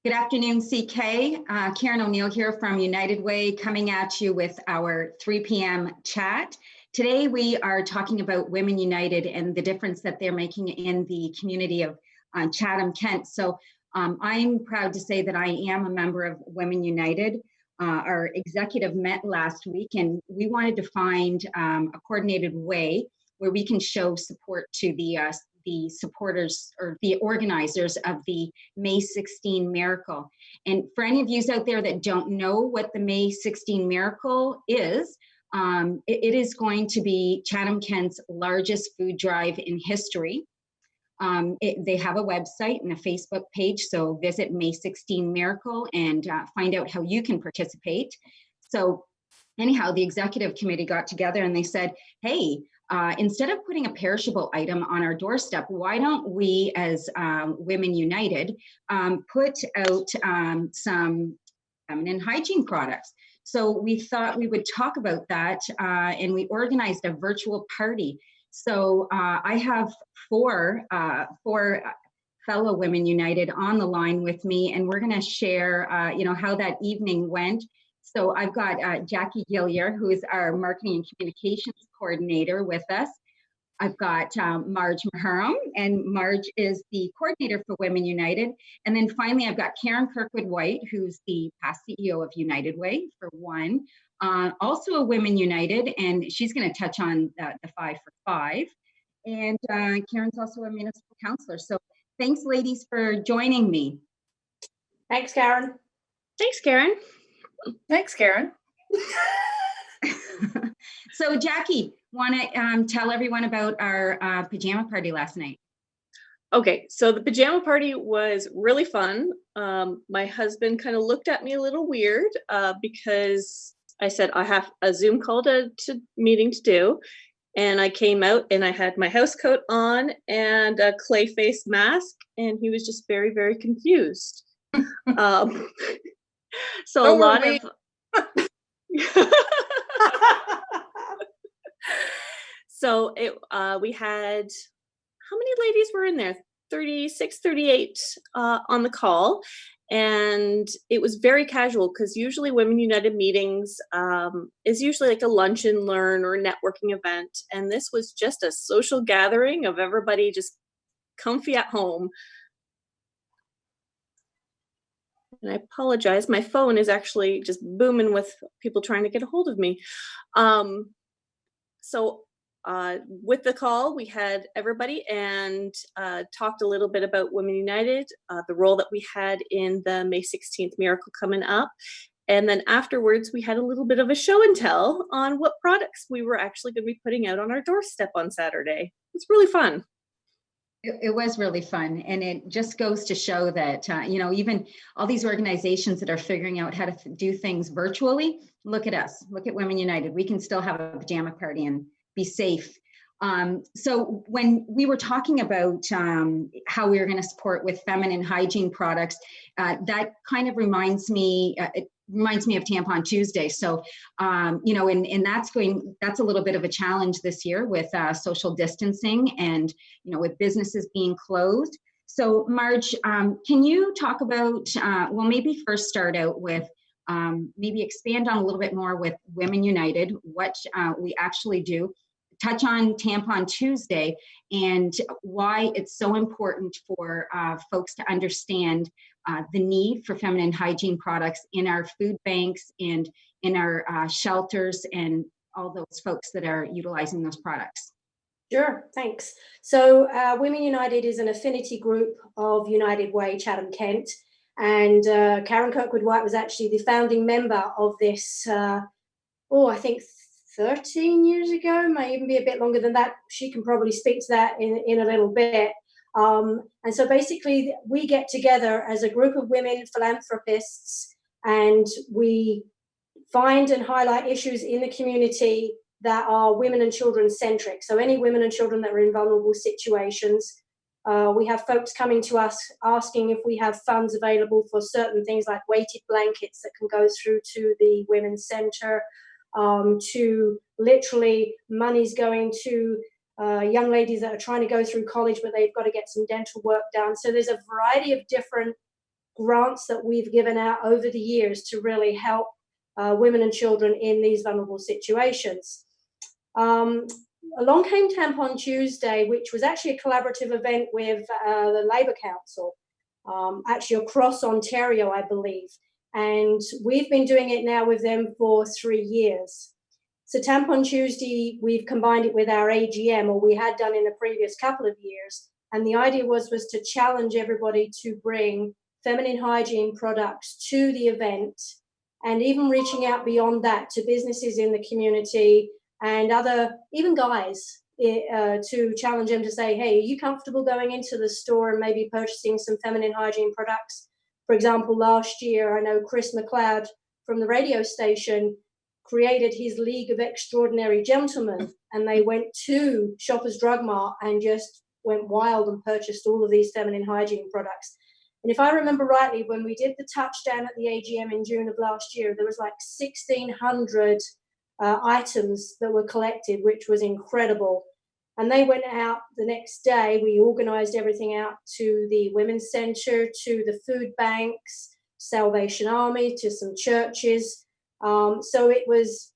Good afternoon, CK. Karen O'Neill here from United Way, coming at you with our 3 p.m. chat. Today we are talking about Women United and the difference that they're making in the community of Chatham-Kent. So I'm proud to say that I am a member of Women United. Our executive met last week and we wanted to find a coordinated way where we can show support to the supporters or the organizers of the May 16 Miracle. And for any of you out there that don't know what the May 16 Miracle is, it is going to be Chatham-Kent's largest food drive in history. They have a website and a Facebook page, so visit May 16 Miracle and find out how you can participate. So anyhow, the executive committee got together and they said, hey, instead of putting a perishable item on our doorstep, why don't we, as Women United, put out some feminine hygiene products? So we thought we would talk about that, and we organized a virtual party. So I have four fellow Women United on the line with me, and we're going to share, how that evening went. So I've got Jackie Gillier, who is our marketing and communications coordinator with us. I've got Marge Muharrem, and Marge is the coordinator for Women United. And then finally, I've got Karen Kirkwood-Whyte, who's the past CEO of United Way, for one. Also a Women United, and she's going to touch on the 5 for 5. And Karen's also a municipal councillor. So thanks, ladies, for joining me. Thanks, Karen. Thanks, Karen. Thanks, Karen. So Jackie, want to tell everyone about our pajama party last night? Okay, so the pajama party was really fun. My husband kind of looked at me a little weird because I said I have a Zoom call to meeting to do. And I came out and I had my house coat on and a clay face mask, and he was just very, very confused. So Don't a lot worry. of so we had, how many ladies were in there? 36, 38 on the call. And it was very casual because usually Women United meetings is usually like a lunch and learn or a networking event. And this was just a social gathering of everybody just comfy at home. And I apologize, my phone is actually just booming with people trying to get a hold of me. So with the call, we had everybody and talked a little bit about Women United, the role that we had in the May 16th Miracle coming up. And then afterwards, we had a little bit of a show and tell on what products we were actually going to be putting out on our doorstep on Saturday. It's really fun. It was really fun. And it just goes to show that, even all these organizations that are figuring out how to do things virtually, look at us, look at Women United. We can still have a pajama party and be safe. So when we were talking about how we were going to support with feminine hygiene products, that kind of reminds me of Tampon Tuesday. So, and that's a little bit of a challenge this year with social distancing and, with businesses being closed. So Marge, can you talk about, maybe first start out with, maybe expand on a little bit more with Women United, what we actually do, touch on Tampon Tuesday and why it's so important for folks to understand the need for feminine hygiene products in our food banks and in our shelters and all those folks that are utilizing those products. Sure, thanks. So Women United is an affinity group of United Way Chatham-Kent, and Karen Kirkwood-Whyte was actually the founding member of this, I think 13 years ago, may even be a bit longer than that. She can probably speak to that in a little bit. And so basically we get together as a group of women philanthropists and we find and highlight issues in the community that are women and children centric. So any women and children that are in vulnerable situations. We have folks coming to us asking if we have funds available for certain things like weighted blankets that can go through to the Women's Centre. To literally money's going to young ladies that are trying to go through college, but they've got to get some dental work done. So there's a variety of different grants that we've given out over the years to really help women and children in these vulnerable situations. Along came Tampon Tuesday, which was actually a collaborative event with the Labour Council, actually across Ontario, I believe. And we've been doing it now with them for 3 years. So Tampon Tuesday, we've combined it with our AGM, or we had done in the previous couple of years. And the idea was to challenge everybody to bring feminine hygiene products to the event, and even reaching out beyond that to businesses in the community and other, even guys, to challenge them to say, hey, are you comfortable going into the store and maybe purchasing some feminine hygiene products? For example, last year, I know Chris McLeod from the radio station created his League of Extraordinary Gentlemen, and they went to Shoppers Drug Mart and just went wild and purchased all of these feminine hygiene products. And if I remember rightly, when we did the touchdown at the AGM in June of last year, there was like 1,600 items that were collected, which was incredible. And they went out the next day. We organized everything out to the Women's Centre, to the food banks, Salvation Army, to some churches. So it was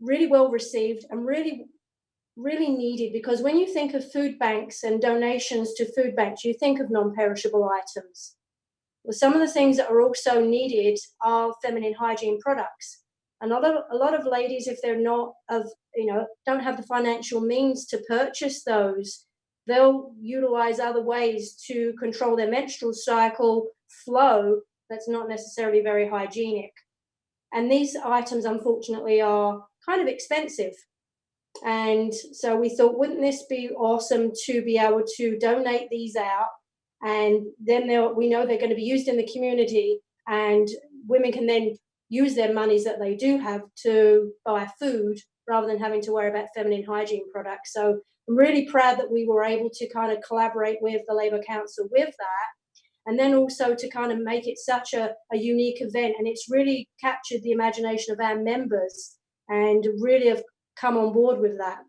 really well received and really needed, because when you think of food banks and donations to food banks, you think of non-perishable items. Well, some of the things that are also needed are feminine hygiene products. And a lot of ladies, if they're not don't have the financial means to purchase those, they'll utilize other ways to control their menstrual cycle flow that's not necessarily very hygienic. And these items, unfortunately, are kind of expensive. And so we thought, wouldn't this be awesome to be able to donate these out? And then we know they're going to be used in the community, and women can then use their monies that they do have to buy food rather than having to worry about feminine hygiene products. So I'm really proud that we were able to kind of collaborate with the Labour Council with that. And then also to kind of make it such a unique event. And it's really captured the imagination of our members and really have come on board with that.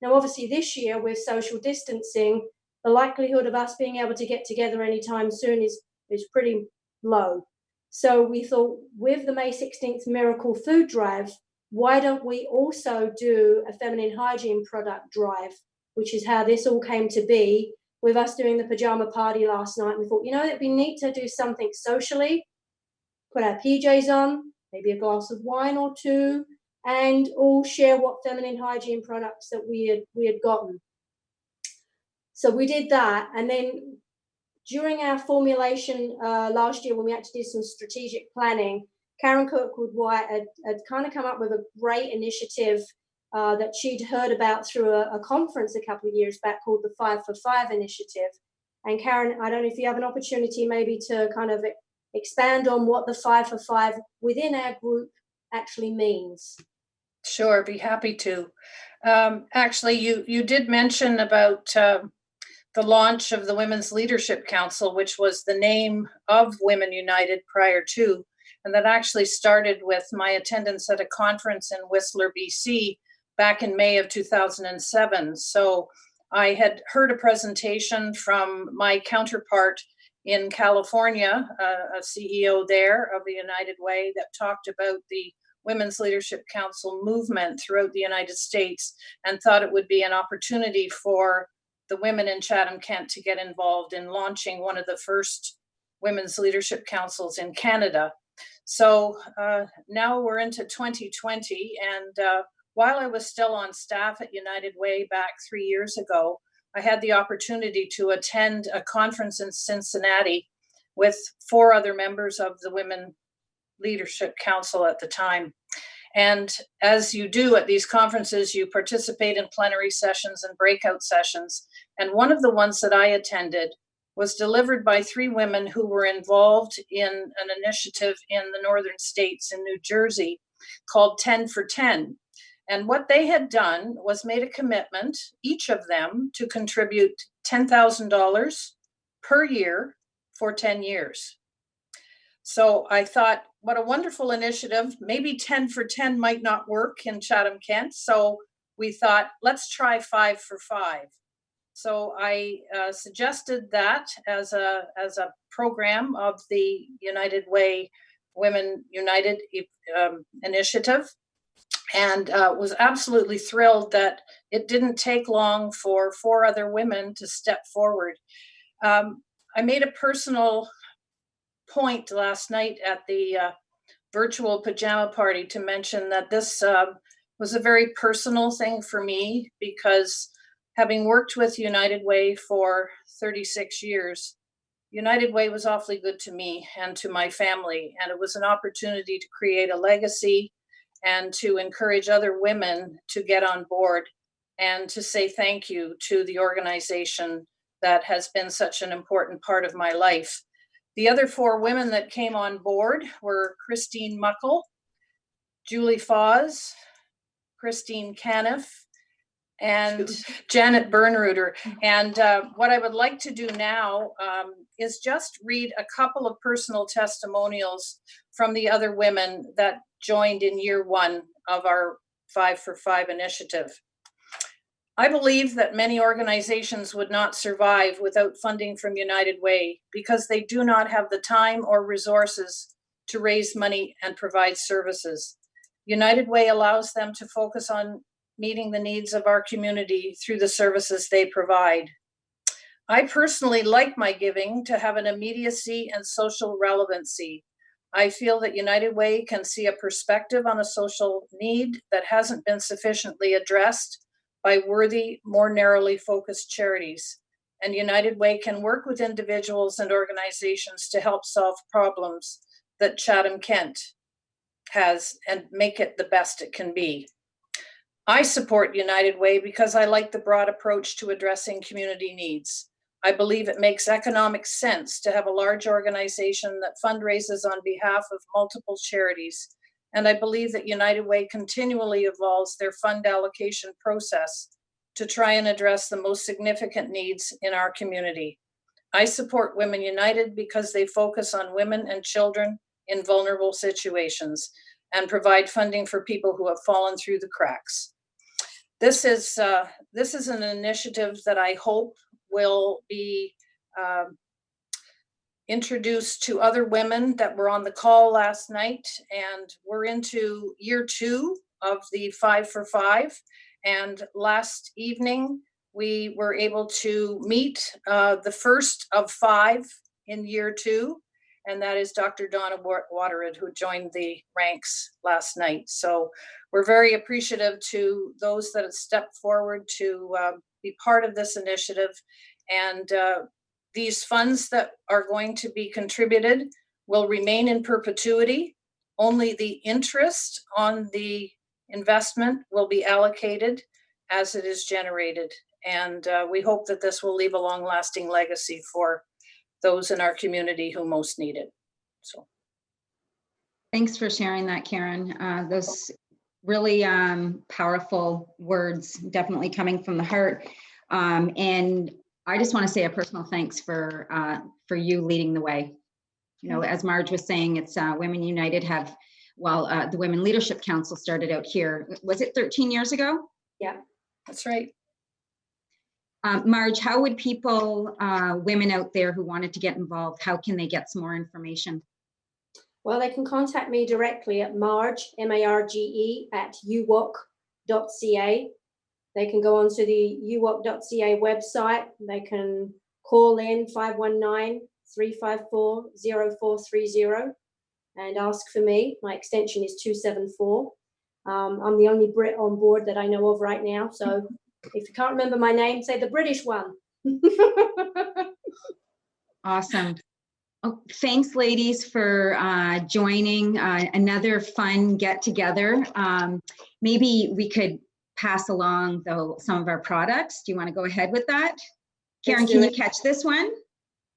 Now, obviously this year with social distancing, the likelihood of us being able to get together anytime soon is pretty low. So we thought, with the May 16th Miracle Food Drive, why don't we also do a feminine hygiene product drive, which is how this all came to be, with us doing the pajama party last night. We thought, it'd be neat to do something socially, put our PJs on, maybe a glass of wine or two, and all share what feminine hygiene products that we had gotten. So we did that. And then during our formulation last year, when we had to do some strategic planning, Karen Kirkwood-Whyte had kind of come up with a great initiative that she'd heard about through a conference a couple of years back called the 5 for 5 initiative. And Karen, I don't know if you have an opportunity maybe to kind of expand on what the 5 for 5 within our group actually means. Sure, be happy to. Actually, you did mention about the launch of the Women's Leadership Council, which was the name of Women United prior to, and that actually started with my attendance at a conference in Whistler, BC, back in May of 2007. So I had heard a presentation from my counterpart in California, a CEO there of the United Way, that talked about the Women's Leadership Council movement throughout the United States, and thought it would be an opportunity for the women in Chatham-Kent to get involved in launching one of the first women's leadership councils in Canada. So now we're into 2020, and while I was still on staff at United Way back 3 years ago, I had the opportunity to attend a conference in Cincinnati with 4 other members of the Women Leadership Council at the time. And as you do at these conferences, you participate in plenary sessions and breakout sessions. And one of the ones that I attended was delivered by 3 women who were involved in an initiative in the northern states in New Jersey called 10 for 10. And what they had done was made a commitment, each of them, to contribute $10,000 per year for 10 years. So I thought, what a wonderful initiative. Maybe 10 for 10 might not work in Chatham-Kent. So we thought, let's try 5 for 5. So I suggested that as a program of the United Way Women United initiative, and was absolutely thrilled that it didn't take long for 4 other women to step forward. I made a personal point last night at the virtual pajama party to mention that this was a very personal thing for me, because having worked with United Way for 36 years, United Way was awfully good to me and to my family, and it was an opportunity to create a legacy and to encourage other women to get on board and to say thank you to the organization that has been such an important part of my life. The other 4 women that came on board were Christine Muckle, Julie Foz, Christine Caniff, and Janet Bernruder. And what I would like to do now is just read a couple of personal testimonials from the other women that joined in year 1 of our 5 for 5 initiative. I believe that many organizations would not survive without funding from United Way, because they do not have the time or resources to raise money and provide services. United Way allows them to focus on meeting the needs of our community through the services they provide. I personally like my giving to have an immediacy and social relevancy. I feel that United Way can see a perspective on a social need that hasn't been sufficiently addressed by worthy, more narrowly focused charities. And United Way can work with individuals and organizations to help solve problems that Chatham-Kent has and make it the best it can be. I support United Way because I like the broad approach to addressing community needs. I believe it makes economic sense to have a large organization that fundraises on behalf of multiple charities. And I believe that United Way continually evolves their fund allocation process to try and address the most significant needs in our community. I support Women United because they focus on women and children in vulnerable situations and provide funding for people who have fallen through the cracks. This is an initiative that I hope will be introduced to other women that were on the call last night, and we're into year 2 of the 5 for 5. And last evening, we were able to meet the first of 5 in year 2, and that is Dr. Donna Waterwood, who joined the ranks last night. So we're very appreciative to those that have stepped forward to be part of this initiative. And these funds that are going to be contributed will remain in perpetuity. Only the interest on the investment will be allocated as it is generated. And we hope that this will leave a long-lasting legacy for those in our community who most need it. So, Thanks for sharing that, Karen. Those really powerful words, definitely coming from the heart. And I just want to say a personal thanks for you leading the way. You know, as Marge was saying, it's Women United have, well, the Women Leadership Council started out here. Was it 13 years ago? Yeah, that's right. Marge, how would people, women out there who wanted to get involved, how can they get some more information? well, they can contact me directly at Marge, M-A-R-G-E, at uwoc.ca. They can go onto the uwoc.ca website. They can call in 519-354-0430 and ask for me. My extension is 274. I'm the only Brit on board that I know of right now. So if you can't remember my name, say the British one. Awesome. Oh, thanks, ladies, for joining another fun get together. Maybe we could pass along though some of our products. Do you want to go ahead with that? Karen, can you catch this one?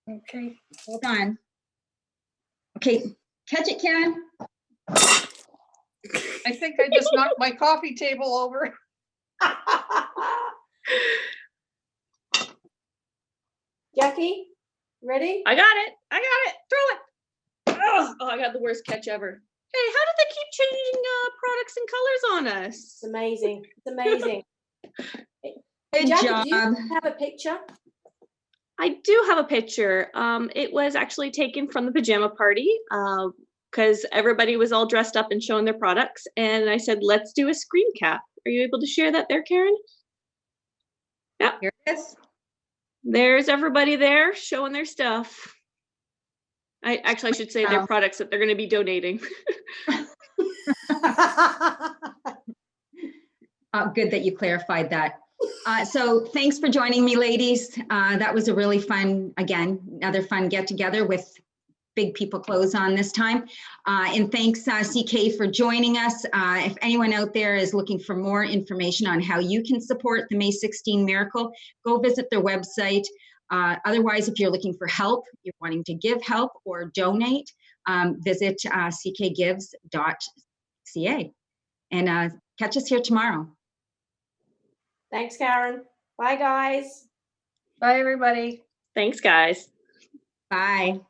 Okay. Hold on. Okay, catch it, Karen. I think I just knocked my coffee table over. Jackie, ready? I got it. Throw it. Oh, I got the worst catch ever. Hey, how did they keep changing products and colors on us? It's amazing. It's amazing. Good Jackie, do you job. have a picture? I do have a picture. It was actually taken from the pajama party because everybody was all dressed up and showing their products. And I said, let's do a screen cap. Are you able to share that there, Karen? Yeah. Here it is. There's everybody there showing their stuff. I should say their products that they're going to be donating. Good that you clarified that. So thanks for joining me, ladies. That was a really fun, again, another fun get together with big people clothes on this time. And thanks, CK, for joining us. If anyone out there is looking for more information on how you can support the May 16 Miracle, go visit their website. Otherwise, if you're looking for help, you're wanting to give help or donate, visit ckgives.ca. And catch us here tomorrow. Thanks, Karen. Bye, guys. Bye, everybody. Thanks, guys. Bye.